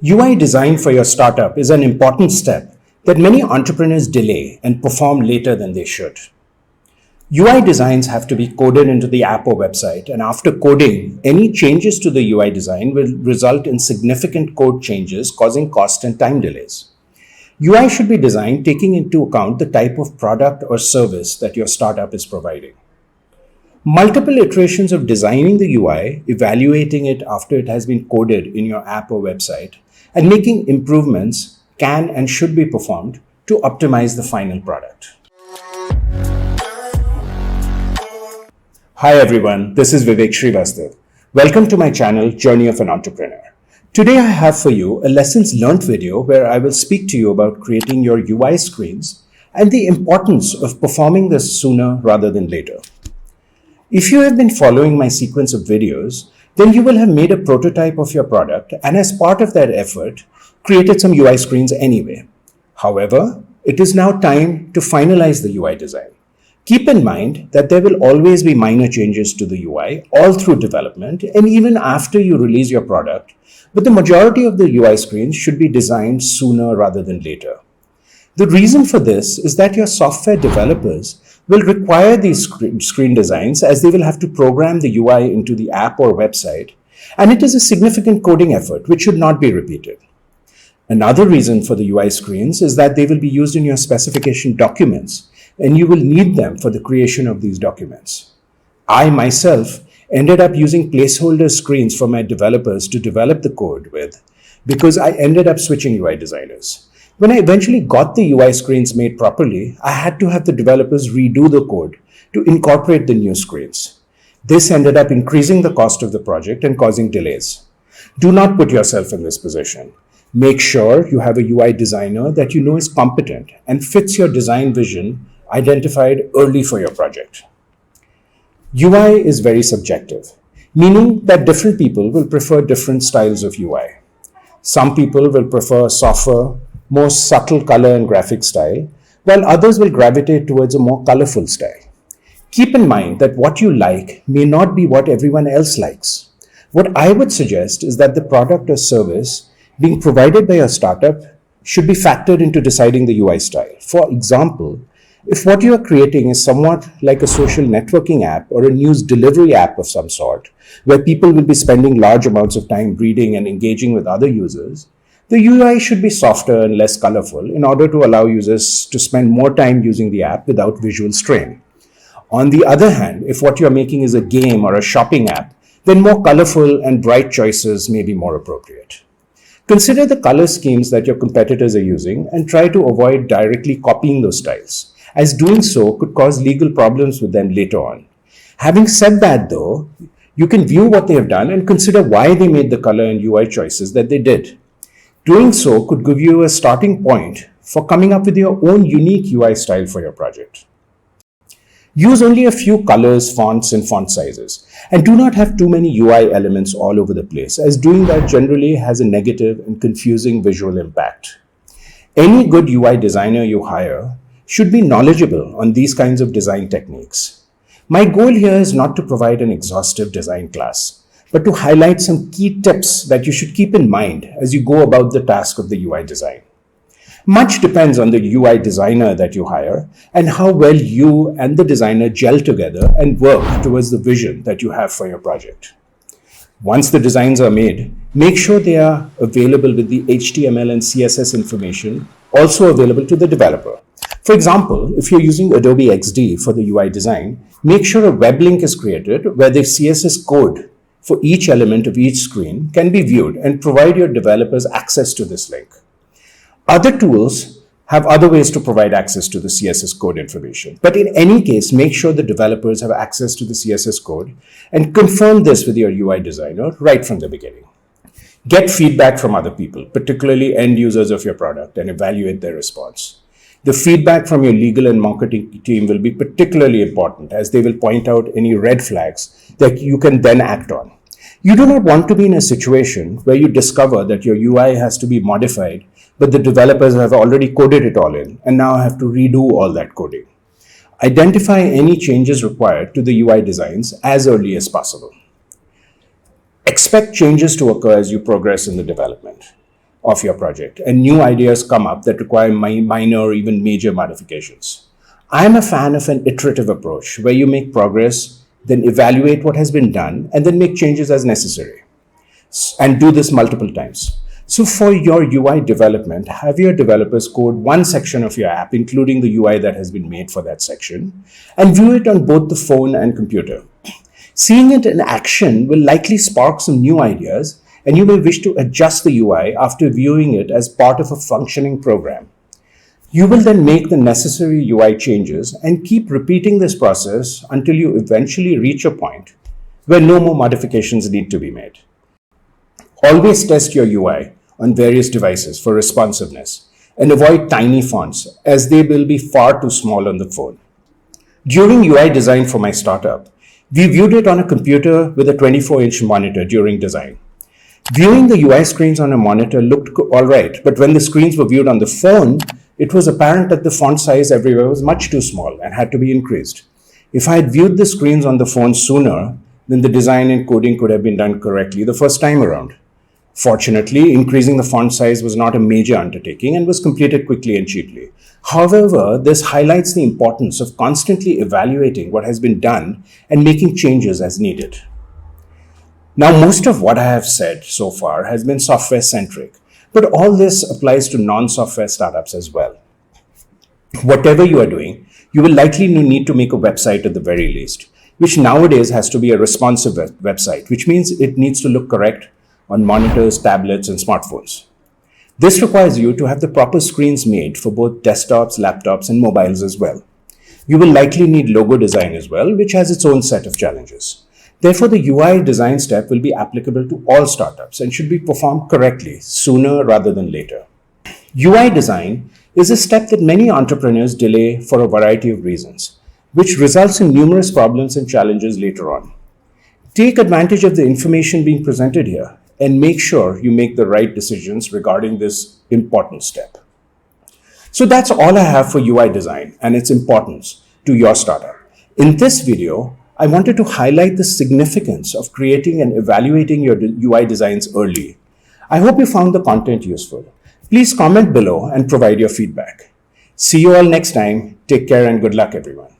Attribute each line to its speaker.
Speaker 1: UI design for your startup is an important step that many entrepreneurs delay and perform later than they should. UI designs have to be coded into the app or website, and after coding, any changes to the UI design will result in significant code changes causing cost and time delays. UI should be designed taking into account the type of product or service that your startup is providing. Multiple iterations of designing the UI, evaluating it after it has been coded in your app or website, and making improvements can and should be performed to optimize the final product. Hi everyone, this is Vivek Shrivastava. Welcome to my channel, Journey of an Entrepreneur. Today I have for you a lessons learned video where I will speak to you about creating your UI screens and the importance of performing this sooner rather than later. If you have been following my sequence of videos, then you will have made a prototype of your product and as part of that effort, created some UI screens anyway. However, it is now time to finalize the UI design. Keep in mind that there will always be minor changes to the UI all through development and even after you release your product, but the majority of the UI screens should be designed sooner rather than later. The reason for this is that your software developers will require these screen designs as they will have to program the UI into the app or website, and it is a significant coding effort which should not be repeated. Another reason for the UI screens is that they will be used in your specification documents, and you will need them for the creation of these documents. I myself ended up using placeholder screens for my developers to develop the code with because I ended up switching UI designers. When I eventually got the UI screens made properly, I had to have the developers redo the code to incorporate the new screens. This ended up increasing the cost of the project and causing delays. Do not put yourself in this position. Make sure you have a UI designer that you know is competent and fits your design vision identified early for your project. UI is very subjective, meaning that different people will prefer different styles of UI. Some people will prefer a softer, more subtle color and graphic style, while others will gravitate towards a more colorful style. Keep in mind that what you like may not be what everyone else likes. What I would suggest is that the product or service being provided by your startup should be factored into deciding the UI style. For example, if what you are creating is somewhat like a social networking app or a news delivery app of some sort, where people will be spending large amounts of time reading and engaging with other users, the UI should be softer and less colorful in order to allow users to spend more time using the app without visual strain. On the other hand, if what you're making is a game or a shopping app, then more colorful and bright choices may be more appropriate. Consider the color schemes that your competitors are using and try to avoid directly copying those styles, as doing so could cause legal problems with them later on. Having said that though, you can view what they have done and consider why they made the color and UI choices that they did. Doing so could give you a starting point for coming up with your own unique UI style for your project. Use only a few colors, fonts, and font sizes, and do not have too many UI elements all over the place, as doing that generally has a negative and confusing visual impact. Any good UI designer you hire should be knowledgeable on these kinds of design techniques. My goal here is not to provide an exhaustive design class, but to highlight some key tips that you should keep in mind as you go about the task of the UI design. Much depends on the UI designer that you hire and how well you and the designer gel together and work towards the vision that you have for your project. Once the designs are made, make sure they are available with the HTML and CSS information also available to the developer. For example, if you're using Adobe XD for the UI design, make sure a web link is created where the CSS code for each element of each screen can be viewed and provide your developers access to this link. Other tools have other ways to provide access to the CSS code information, but in any case, make sure the developers have access to the CSS code and confirm this with your UI designer right from the beginning. Get feedback from other people, particularly end users of your product, and evaluate their response. The feedback from your legal and marketing team will be particularly important as they will point out any red flags that you can then act on. You do not want to be in a situation where you discover that your UI has to be modified, but the developers have already coded it all in and now have to redo all that coding. Identify any changes required to the UI designs as early as possible. Expect changes to occur as you progress in the development. of your project and new ideas come up that require minor or even major modifications. I'm a fan of an iterative approach where you make progress, then evaluate what has been done, and then make changes as necessary. And do this multiple times. So for your UI development, have your developers code one section of your app, including the UI that has been made for that section, and view it on both the phone and computer. Seeing it in action will likely spark some new ideas, and you may wish to adjust the UI after viewing it as part of a functioning program. You will then make the necessary UI changes and keep repeating this process until you eventually reach a point where no more modifications need to be made. Always test your UI on various devices for responsiveness and avoid tiny fonts as they will be far too small on the phone. During UI design for my startup, we viewed it on a computer with a 24-inch monitor during design. Viewing the UI screens on a monitor looked all right, but when the screens were viewed on the phone, it was apparent that the font size everywhere was much too small and had to be increased. If I had viewed the screens on the phone sooner, then the design and coding could have been done correctly the first time around. Fortunately, increasing the font size was not a major undertaking and was completed quickly and cheaply. However, this highlights the importance of constantly evaluating what has been done and making changes as needed. Now, most of what I have said so far has been software-centric, but all this applies to non-software startups as well. Whatever you are doing, you will likely need to make a website at the very least, which nowadays has to be a responsive website, which means it needs to look correct on monitors, tablets, and smartphones. This requires you to have the proper screens made for both desktops, laptops, and mobiles as well. You will likely need logo design as well, which has its own set of challenges. Therefore, the UI design step will be applicable to all startups and should be performed correctly sooner rather than later. UI design is a step that many entrepreneurs delay for a variety of reasons, which results in numerous problems and challenges later on. Take advantage of the information being presented here and make sure you make the right decisions regarding this important step. So that's all I have for UI design and its importance to your startup. In this video, I wanted to highlight the significance of creating and evaluating your UI designs early. I hope you found the content useful. Please comment below and provide your feedback. See you all next time. Take care and good luck, everyone.